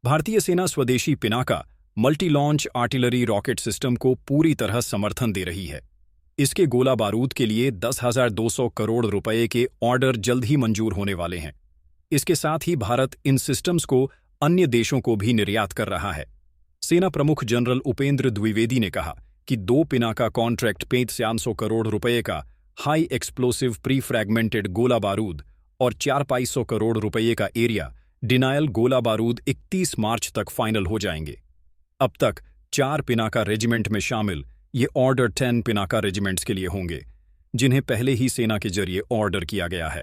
भारतीय सेना स्वदेशी Pinaka multi launch artillery rocket system को पूरी तरह समर्थन दे रही है। इसके गोला बारूद के लिए 10,200 करोड़ रुपए के ऑर्डर जल्द ही मंजूर होने वाले हैं। इसके साथ ही भारत इन सिस्टम्स को अन्य देशों को भी निर्यात कर रहा है। सेना प्रमुख जनरल उपेंद्र द्विवेदी ने कहा कि 2 पिनाका कॉन्ट्रैक्ट 500 करोड़ रुपए का हाई एक्सप्लोसिव प्री फ्रैगमेंटेड गोला बारूद और 400 करोड़ रुपए का एरिया डिनायल गोला बारूद 31 मार्च तक फाइनल हो जाएंगे। अब तक 4 पिनाका रेजिमेंट में शामिल ये ऑर्डर 10 पिनाका रेजिमेंट्स के लिए होंगे, जिन्हें पहले ही सेना के जरिए ऑर्डर किया गया है।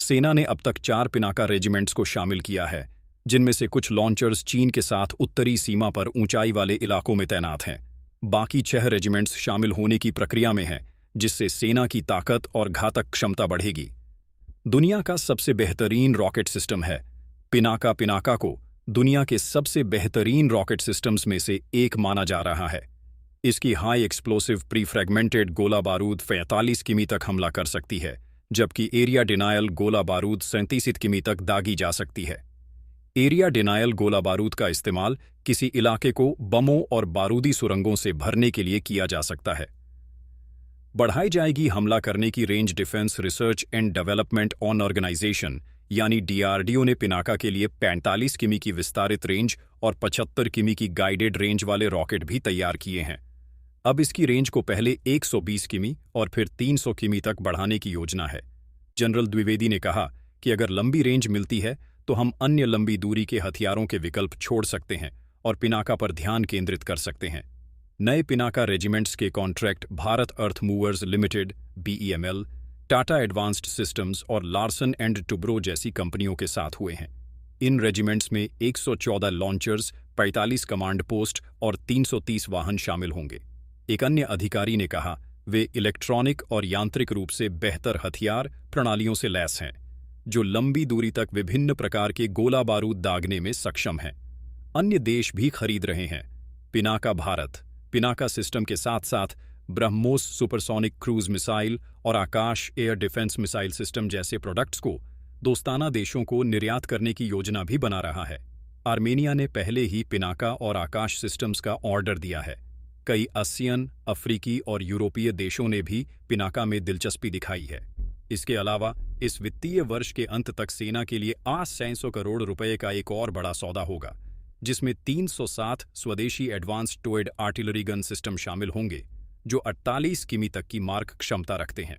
सेना ने अब तक 4 पिनाका रेजिमेंट्स को शामिल किया है, जिनमें से कुछ लॉन्चर्स चीन के साथ उत्तरी सीमा पर ऊंचाई वाले इलाकों में तैनात हैं। बाकी 6 रेजिमेंट्स शामिल होने की प्रक्रिया में हैं, जिससे सेना की ताकत और घातक क्षमता बढ़ेगी। दुनिया का सबसे बेहतरीन रॉकेट सिस्टम है पिनाका को दुनिया के सबसे बेहतरीन रॉकेट सिस्टम्स में से एक माना जा रहा है। इसकी हाई एक्सप्लोसिव प्री फ्रैगमेंटेड गोला बारूद 45 किमी तक हमला कर सकती है, जबकि एरिया डिनायल गोला बारूद 37 किमी तक दागी जा सकती है। एरिया डिनायल गोला बारूद का इस्तेमाल किसी इलाके को बमों और बारूदी सुरंगों से भरने के लिए किया जा सकता है। बढ़ाई जाएगी हमला करने की range. Defence research and development on organisation यानी DRDO ने पिनाका के लिए 45 किमी की विस्तारित रेंज और 75 किमी की गाइडेड रेंज वाले रॉकेट भी तैयार किए हैं। अब इसकी रेंज को पहले 120 किमी और फिर 300 किमी तक बढ़ाने की योजना है। जनरल द्विवेदी ने कहा कि अगर लंबी रेंज मिलती है तो हम अन्य लंबी दूरी के हथियारों के विकल्प छोड़ सकते हैं और पिनाका पर ध्यान केंद्रित कर सकते हैं। नए पिनाका रेजिमेंट्स के contract Bharat Earth Movers Limited BEML, Tata Advanced Systems और लार्सन एंड टुब्रो जैसी कंपनियों के साथ हुए हैं। इन रेजिमेंट्स में 114 लॉन्चर्स, 45 कमांड पोस्ट और 330 वाहन शामिल होंगे। एक अन्य अधिकारी ने कहा वे इलेक्ट्रॉनिक और यांत्रिक रूप से बेहतर हथियार प्रणालियों से लैस हैं, जो लंबी दूरी तक विभिन्न प्रकार के गोला बारूद दागने में सक्षम हैं। अन्य देश भी खरीद रहे हैं। भारत पिनाका सिस्टम के साथ साथ ब्रह्मोस सुपरसोनिक क्रूज मिसाइल और आकाश एयर डिफेंस मिसाइल सिस्टम जैसे प्रोडक्ट्स को दोस्ताना देशों को निर्यात करने की योजना भी बना रहा है। आर्मेनिया ने पहले ही पिनाका और आकाश सिस्टम्स का ऑर्डर दिया है। कई आसियान, अफ्रीकी और यूरोपीय देशों ने भी पिनाका में दिलचस्पी दिखाई है। इसके अलावा इस वित्तीय वर्ष के अंत तक सेना के लिए 800 करोड़ रुपए का एक और बड़ा सौदा होगा, जिसमें 360 स्वदेशी एडवांस्ड टोएड आर्टिलरी गन सिस्टम शामिल होंगे, जो 48 किमी तक की मार्क क्षमता रखते हैं।